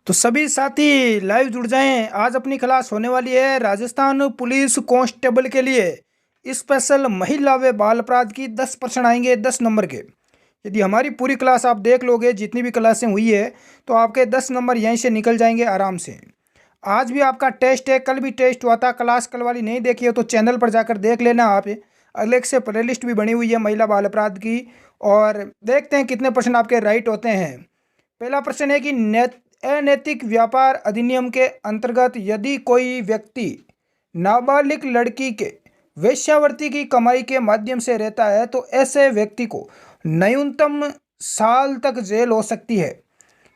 तो सभी साथी लाइव जुड़ जाएं। आज अपनी क्लास होने वाली है राजस्थान पुलिस कांस्टेबल के लिए स्पेशल महिला व बाल अपराध की 10 प्रश्न आएंगे 10 नंबर के। यदि हमारी पूरी क्लास आप देख लोगे, जितनी भी क्लासें हुई है, तो आपके 10 नंबर यहीं से निकल जाएंगे आराम से। आज भी आपका टेस्ट है, कल भी टेस्ट हुआ था। क्लास कल वाली नहीं देखी हो तो चैनल पर जाकर देख लेना आप। अलग से प्लेलिस्ट भी बनी हुई है महिला बाल अपराध की। और देखते हैं कितने प्रश्न आपके राइट होते हैं। पहला प्रश्न है कि अनैतिक व्यापार अधिनियम के अंतर्गत यदि कोई व्यक्ति नाबालिग लड़की के वेश्यावृत्ति की कमाई के माध्यम से रहता है तो ऐसे व्यक्ति को न्यूनतम साल तक जेल हो सकती है।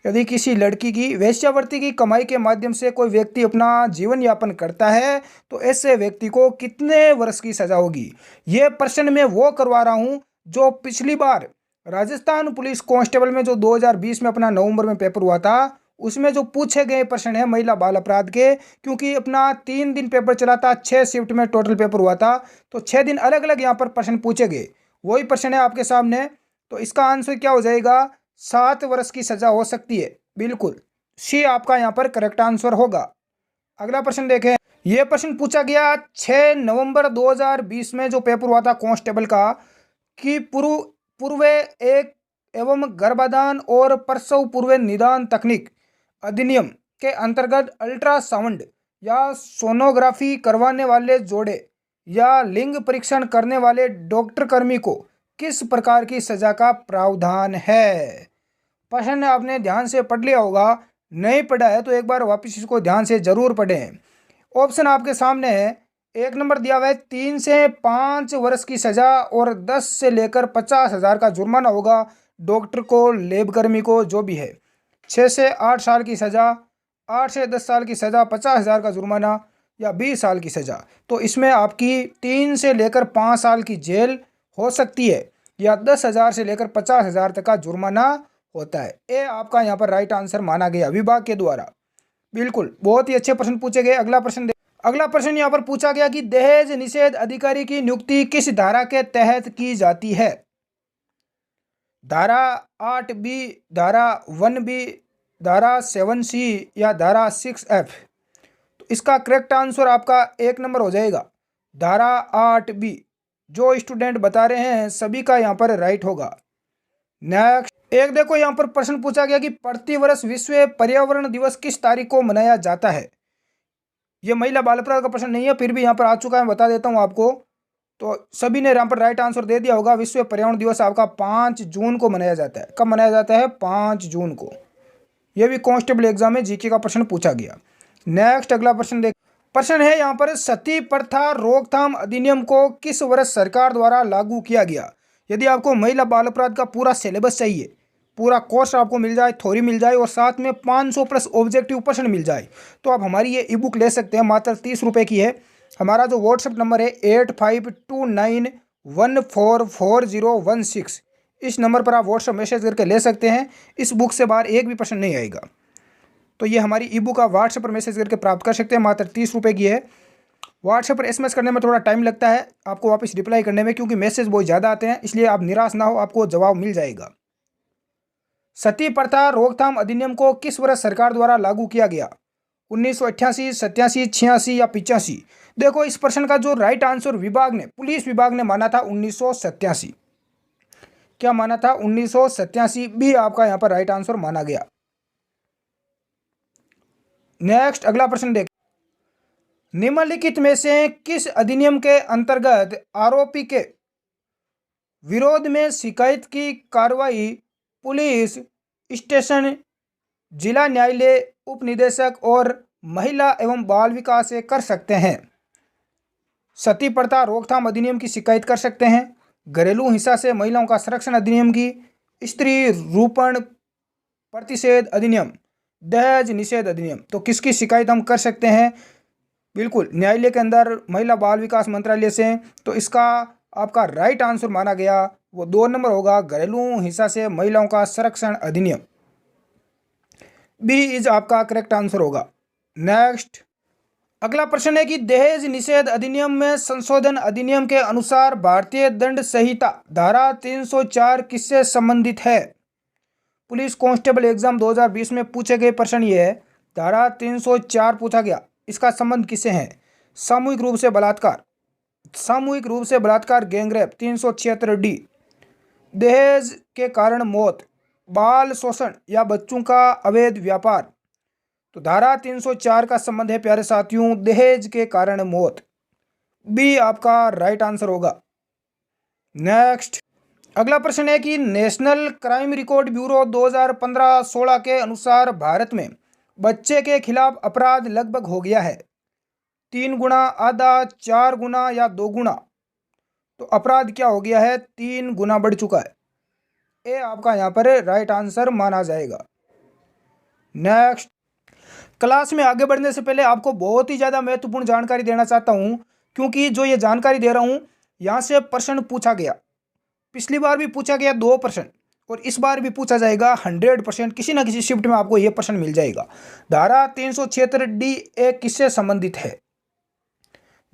यदि किसी लड़की की वेश्यावृत्ति की कमाई के माध्यम से कोई व्यक्ति अपना जीवन यापन करता है तो ऐसे व्यक्ति को कितने वर्ष की सजा होगी। ये प्रश्न मैं वो करवा रहा हूँ जो पिछली बार राजस्थान पुलिस कांस्टेबल में जो 2020 में अपना नवंबर में पेपर हुआ था, उसमें जो पूछे गए प्रश्न है महिला बाल अपराध के। क्योंकि अपना 3 दिन पेपर चला था, 6 शिफ्ट में टोटल पेपर हुआ था, तो 6 दिन अलग अलग यहाँ पर प्रश्न पूछे गए। वही प्रश्न है आपके सामने। तो इसका आंसर क्या हो जाएगा? 7 वर्ष की सजा हो सकती है। बिल्कुल सी आपका यहाँ पर करेक्ट आंसर होगा। अगला प्रश्न देखें। यह प्रश्न पूछा गया 6 नवंबर 2020 में जो पेपर हुआ था कांस्टेबल का, कि पूर्व एक एवं गर्भाधान और प्रसव पूर्व निदान तकनीक अधिनियम के अंतर्गत अल्ट्रासाउंड या सोनोग्राफी करवाने वाले जोड़े या लिंग परीक्षण करने वाले डॉक्टर कर्मी को किस प्रकार की सजा का प्रावधान है? प्रश्न आपने ध्यान से पढ़ लिया होगा, नहीं पढ़ा है तो एक बार वापस इसको ध्यान से जरूर पढ़ें। ऑप्शन आपके सामने है। 1 नंबर दिया हुआ है 3 से 5 वर्ष की सजा और 10 से लेकर 50,000 का जुर्माना होगा डॉक्टर को, लेब कर्मी को, जो भी है। 6 से 8 साल की सजा, 8 से 10 साल की सजा, 50,000 का जुर्माना या 20 साल की सजा। तो इसमें आपकी 3 से लेकर 5 साल की जेल हो सकती है या 10,000 से लेकर 50,000 तक का जुर्माना होता है। ये आपका यहाँ पर राइट आंसर माना गया विभाग के द्वारा। बिल्कुल बहुत ही अच्छे प्रश्न पूछे गए। अगला प्रश्न यहाँ पर पूछा गया कि दहेज निषेध अधिकारी की नियुक्ति किस धारा के तहत की जाती है? धारा 8B, धारा 1B, धारा 7C या धारा 6F? तो इसका करेक्ट आंसर आपका 1 नंबर हो जाएगा, धारा 8B। जो स्टूडेंट बता रहे हैं सभी का यहाँ पर राइट होगा। नेक्स्ट एक देखो, यहाँ पर प्रश्न पूछा गया कि प्रतिवर्ष विश्व पर्यावरण दिवस किस तारीख को मनाया जाता है? ये महिला बाल अपराध का प्रश्न नहीं है, फिर भी यहाँ पर आ चुका है, बता देता हूँ आपको। तो सभी ने यहाँ पर राइट आंसर दे दिया होगा। विश्व पर्यावरण दिवस आपका 5 जून को मनाया जाता है। कब मनाया जाता है? 5 जून को। यह भी कांस्टेबल एग्जाम में जीके का प्रश्न पूछा गया। नेक्स्ट अगला प्रश्न देख। प्रश्न है यहाँ पर सती प्रथा रोकथाम अधिनियम को किस वर्ष सरकार द्वारा लागू किया गया? यदि आपको महिला बाल अपराध का पूरा सिलेबस चाहिए, पूरा कोर्स आपको मिल जाए, थ्योरी मिल जाए और साथ में 500 प्लस ऑब्जेक्टिव प्रश्न मिल जाए, तो आप हमारी ये ई बुक ले सकते हैं। मात्र 30 रुपये की है। हमारा जो व्हाट्सएप नंबर है 8529144016, इस नंबर पर आप व्हाट्सएप मैसेज करके ले सकते हैं। इस बुक से बाहर एक भी प्रश्न नहीं आएगा। तो ये हमारी ई बुक आप व्हाट्सएप पर मैसेज करके प्राप्त कर सकते हैं। मात्र 30 रुपये की है। व्हाट्सएप पर एसएमएस करने में थोड़ा टाइम लगता है आपको वापस रिप्लाई करने में, क्योंकि मैसेज बहुत ज़्यादा आते हैं, इसलिए आप निराश ना हो, आपको जवाब मिल जाएगा। सती प्रथा रोकथाम अधिनियम को किस वर्ष सरकार द्वारा लागू किया गया? 1988, 87, 86 या 85? देखो इस प्रश्न का जो राइट आंसर विभाग ने, पुलिस विभाग ने माना था 1987। क्या माना था? 1987 भी आपका यहाँ पर राइट आंसर माना गया। नेक्स्ट अगला प्रश्न देखें। निम्नलिखित में से किस अधिनियम के अंतर्गत आरोपी के विरोध में शिकायत की कार्रवाई पुलिस स्टेशन, जिला न्यायालय, उप निदेशक और महिला एवं बाल विकास से कर सकते हैं? सती प्रथा रोकथाम अधिनियम की शिकायत कर सकते हैं, घरेलू हिंसा से महिलाओं का संरक्षण अधिनियम की, स्त्री रूपण प्रतिषेध अधिनियम, दहेज निषेध अधिनियम। तो किसकी शिकायत हम कर सकते हैं? बिल्कुल न्यायालय के अंदर, महिला बाल विकास मंत्रालय से। तो इसका आपका राइट आंसर माना गया वो 2 नंबर होगा, घरेलू हिंसा से महिलाओं का संरक्षण अधिनियम। बी इज आपका करेक्ट आंसर होगा। नेक्स्ट अगला प्रश्न है कि दहेज निषेध अधिनियम में संशोधन अधिनियम के अनुसार भारतीय दंड संहिता धारा 304 किससे संबंधित है? पुलिस कांस्टेबल एग्जाम 2020 में पूछे गए प्रश्न ये है। धारा 304 पूछा गया, इसका संबंध किससे है? सामूहिक रूप से बलात्कार, सामूहिक रूप से बलात्कार गैंगरेप 376D, दहेज के कारण मौत, बाल शोषण या बच्चों का अवैध व्यापार। तो धारा 304 का संबंध है प्यारे साथियों दहेज के कारण मौत। बी आपका राइट आंसर होगा। नेक्स्ट अगला प्रश्न है कि नेशनल क्राइम रिकॉर्ड ब्यूरो 2015-16 के अनुसार भारत में बच्चे के खिलाफ अपराध लगभग हो गया है 3 गुना, आधा, 4 गुना या 2 गुना। तो अपराध क्या हो गया है? 3 गुना बढ़ चुका है। ए आपका यहाँ पर राइट आंसर माना जाएगा। नेक्स्ट क्लास में आगे बढ़ने से पहले आपको बहुत ही ज़्यादा महत्वपूर्ण जानकारी देना चाहता हूँ, क्योंकि जो ये जानकारी दे रहा हूँ यहाँ से प्रश्न पूछा गया। पिछली बार भी पूछा गया 2 प्रश्न और इस बार भी पूछा जाएगा 100%। किसी ना किसी शिफ्ट में आपको ये प्रश्न मिल जाएगा। धारा 376D ए किससे संबंधित है?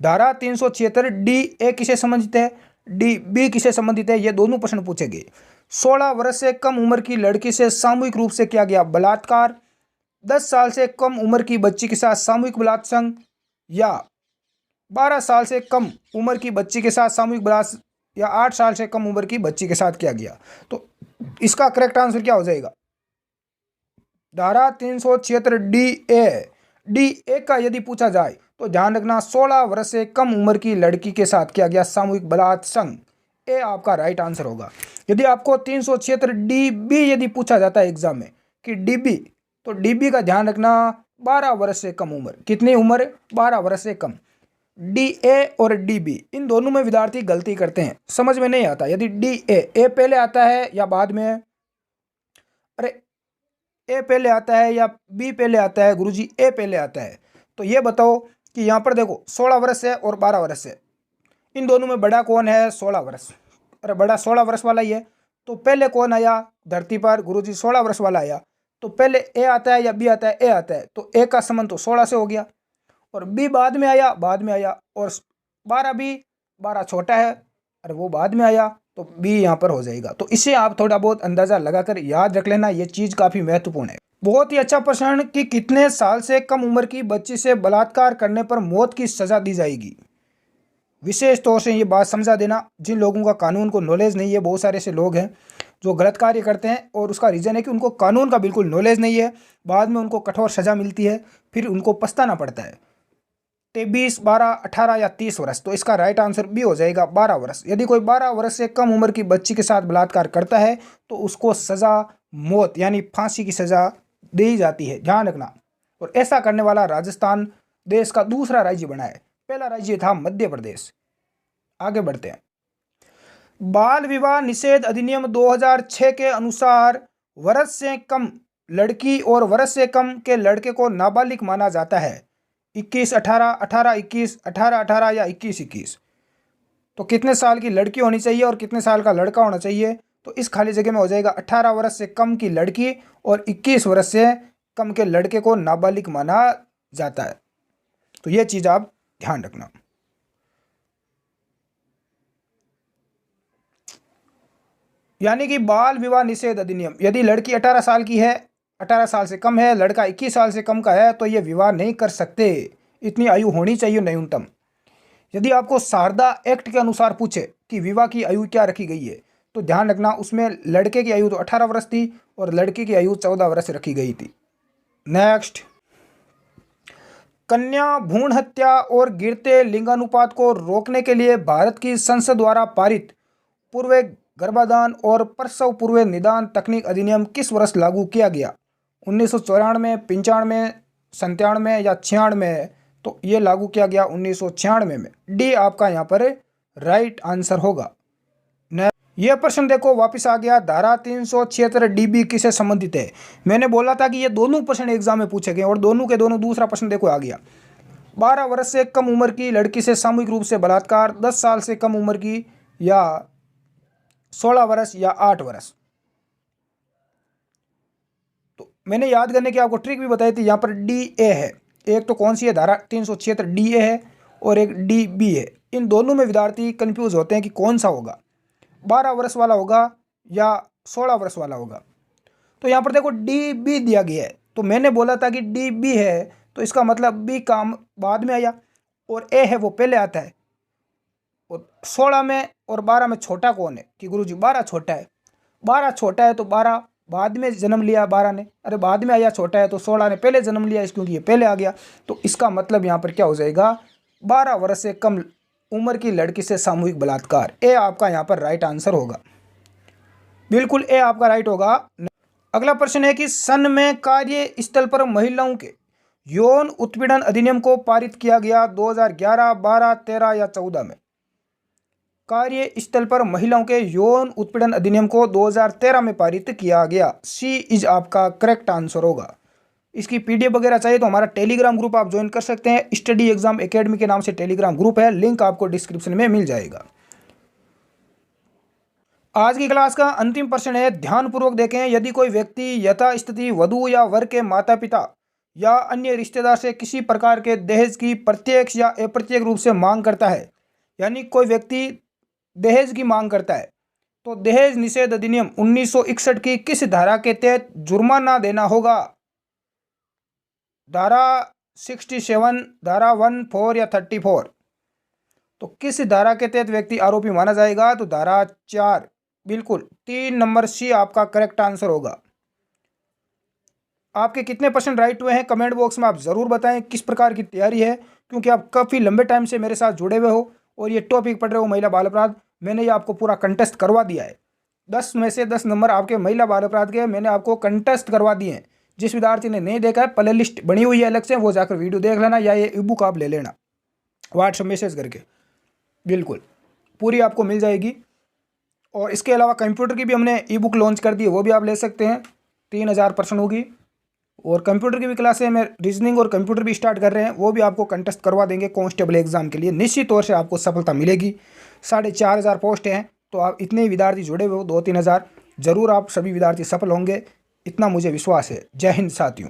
धारा 376D ए किससे संबंधित है? डी बी किससे संबंधित है? ये दोनों प्रश्न पूछे गए। 16 वर्ष से कम उम्र की लड़की से सामूहिक रूप से किया गया बलात्कार, 10 साल से कम उम्र की बच्ची के साथ सामूहिक बलात्कार या 12 साल से कम उम्र की बच्ची के साथ सामूहिक बलात्कार या 8 साल से कम उम्र की बच्ची के साथ किया गया। तो इसका करेक्ट आंसर क्या हो जाएगा? धारा 376D का यदि पूछा जाए तो ध्यान रखना 16 वर्ष से कम उम्र की लड़की के साथ किया गया सामूहिक बलात्कार, ए आपका राइट आंसर होगा। यदि आपको 376D यदि पूछा जाता है एग्जाम में कि DB, तो DB का ध्यान रखना 12 वर्ष से कम उम्र। कितनी उम्र? 12 वर्ष से कम। DA और DB इन दोनों में विद्यार्थी गलती करते हैं, समझ में नहीं आता। यदि ए पहले आता है या बाद में? अरे ए पहले आता है या बी पहले आता है? गुरुजी ए पहले आता है। तो ये बताओ कि यहाँ पर देखो 16 वर्ष है और 12 वर्ष है, इन दोनों में बड़ा कौन है? 16 वर्ष। अरे बड़ा 16 वर्ष वाला ही है। तो पहले कौन आया धरती पर? गुरुजी 16 वर्ष वाला आया। तो पहले ए आता है या बी आता है? ए आता है। तो ए का संबंध तो 16 से हो गया और बी बाद में आया, बाद में आया। और 12 छोटा है, अरे वो बाद में आया, तो बी यहाँ पर हो जाएगा। तो इसे आप थोड़ा बहुत अंदाज़ा लगाकर याद रख लेना, ये चीज़ काफ़ी महत्वपूर्ण है। बहुत ही अच्छा प्रश्न कि कितने साल से कम उम्र की बच्ची से बलात्कार करने पर मौत की सज़ा दी जाएगी। विशेष तौर से ये बात समझा देना, जिन लोगों का कानून को नॉलेज नहीं है, बहुत सारे ऐसे लोग हैं जो गलत कार्य करते हैं और उसका रीज़न है कि उनको कानून का बिल्कुल नॉलेज नहीं है, बाद में उनको कठोर सज़ा मिलती है, फिर उनको पछताना पड़ता है। 23, 12, 18 या 30 वर्ष। तो इसका राइट आंसर भी हो जाएगा 12 वर्ष। यदि कोई 12 वर्ष से कम उम्र की बच्ची के साथ बलात्कार करता है तो उसको सज़ा मौत यानी फांसी की सज़ा दी जाती है, ध्यान रखना। और ऐसा करने वाला राजस्थान देश का दूसरा राज्य बना है, पहला राज्य था मध्य प्रदेश। आगे बढ़ते हैं। बाल विवाह निषेध अधिनियम 2006 के अनुसार वर्ष से कम लड़की और वर्ष से कम के लड़के को नाबालिग माना जाता है। 21, 18, 18, 21, 18, 18 या 21, 21। तो कितने साल की लड़की होनी चाहिए और कितने साल का लड़का होना चाहिए? तो इस खाली जगह में हो जाएगा 18 वर्ष से कम की लड़की और 21 वर्ष से कम के लड़के को नाबालिग माना जाता है। तो ये चीज़ आप ध्यान रखना। यानी कि बाल विवाह निषेध अधिनियम, यदि लड़की 18 साल की है, 18 साल से कम है, लड़का 21 साल से कम का है, तो ये विवाह नहीं कर सकते। इतनी आयु होनी चाहिए न्यूनतम। यदि आपको शारदा एक्ट के अनुसार पूछे कि विवाह की आयु क्या रखी गई है, तो ध्यान रखना उसमें लड़के की आयु तो 18 वर्ष थी और लड़की की आयु 14 वर्ष रखी गई थी। नेक्स्ट, कन्या भ्रूण हत्या और गिरते लिंगानुपात को रोकने के लिए भारत की संसद द्वारा पारित पूर्व गर्भाधान और प्रसव पूर्व निदान तकनीक अधिनियम किस वर्ष लागू किया गया? 1994, 95, 97 या 96? तो ये लागू किया गया 1996 में। डी आपका यहाँ पर राइट आंसर होगा। यह प्रश्न देखो वापस आ गया। धारा 376 किससे संबंधित है? मैंने बोला था कि ये दोनों प्रश्न एग्जाम में पूछे गए और दोनों के दोनों दूसरा प्रश्न देखो आ गया। 12 वर्ष से कम उम्र की लड़की से सामूहिक रूप से बलात्कार, 10 साल से कम उम्र की या 16 वर्ष या 8 वर्ष। तो मैंने याद करने की आपको ट्रिक भी बताई थी। यहाँ पर DA है, एक तो कौन सी है? धारा 376 DA है और एक DB है। इन दोनों में विद्यार्थी कंफ्यूज होते हैं कि कौन सा होगा, 12 वर्ष वाला होगा या 16 वर्ष वाला होगा। तो यहाँ पर देखो डी बी दिया गया है, तो मैंने बोला था कि डी बी है, तो इसका मतलब बी काम बाद में आया और ए है वो पहले आता है। और 16 में और 12 में छोटा कौन है कि गुरुजी 12 छोटा है। 12 छोटा है तो 12 बाद में जन्म लिया 12 ने, अरे बाद में आया छोटा है तो 16 ने पहले जन्म लिया क्योंकि ये पहले आ गया। तो इसका मतलब यहाँ पर क्या हो जाएगा, 12 वर्ष से कम उम्र की लड़की से सामूहिक बलात्कार। ए आपका यहाँ पर राइट आंसर होगा, बिल्कुल ए आपका राइट होगा। अगला प्रश्न है कि सन में कार्य स्थल पर महिलाओं के यौन उत्पीड़न अधिनियम को पारित किया गया 2011, 12, 13 या 14 में। कार्य स्थल पर महिलाओं के यौन उत्पीड़न अधिनियम को 2013 में पारित किया गया। सी इज आपका करेक्ट आंसर होगा। इसकी पीडीएफ वगैरह चाहिए तो हमारा टेलीग्राम ग्रुप आप ज्वाइन कर सकते हैं। स्टडी एग्जाम एकेडमी के नाम से टेलीग्राम ग्रुप है, लिंक आपको डिस्क्रिप्शन में मिल जाएगा। आज की क्लास का अंतिम प्रश्न है, ध्यानपूर्वक देखें। यदि कोई व्यक्ति यथास्थिति वधू या वर के माता पिता या अन्य रिश्तेदार से किसी प्रकार के दहेज की प्रत्यक्ष या अप्रत्यक्ष रूप से मांग करता है, यानी कोई व्यक्ति दहेज की मांग करता है, तो दहेज निषेध अधिनियम 1961 की किस धारा के तहत जुर्माना देना होगा। धारा 67, धारा 14 या 34। तो किस धारा के तहत व्यक्ति आरोपी माना जाएगा, तो धारा 4, बिल्कुल 3 नंबर सी आपका करेक्ट आंसर होगा। आपके कितने परसेंट राइट हुए हैं कमेंट बॉक्स में आप ज़रूर बताएं। किस प्रकार की तैयारी है, क्योंकि आप काफ़ी लंबे टाइम से मेरे साथ जुड़े हुए हो और ये टॉपिक पढ़ रहे हो महिला बाल अपराध। मैंने ये आपको पूरा कंटेस्ट करवा दिया है। 10 में से 10 नंबर आपके महिला बाल अपराध के मैंने आपको कंटेस्ट करवा दिए हैं। जिस विद्यार्थी ने नहीं देखा है, प्ले लिस्ट बनी हुई है अलग से, वो जाकर वीडियो देख लेना या ये ई बुक आप ले लेना व्हाट्सएप मैसेज करके, बिल्कुल पूरी आपको मिल जाएगी। और इसके अलावा कंप्यूटर की भी हमने ई बुक लॉन्च कर दी है, वो भी आप ले सकते हैं, 3000 परसेंट होगी। और कंप्यूटर की भी क्लासें में रीजनिंग और कंप्यूटर भी स्टार्ट कर रहे हैं, वो भी आपको कंटेस्ट करवा देंगे कांस्टेबल एग्जाम के लिए। निश्चित तौर से आपको सफलता मिलेगी। 4500 पोस्ट हैं, तो आप इतने ही विद्यार्थी जुड़े हुए हो, 2-3 हज़ार, जरूर आप सभी विद्यार्थी सफल होंगे, इतना मुझे विश्वास है। जय हिंद साथियों।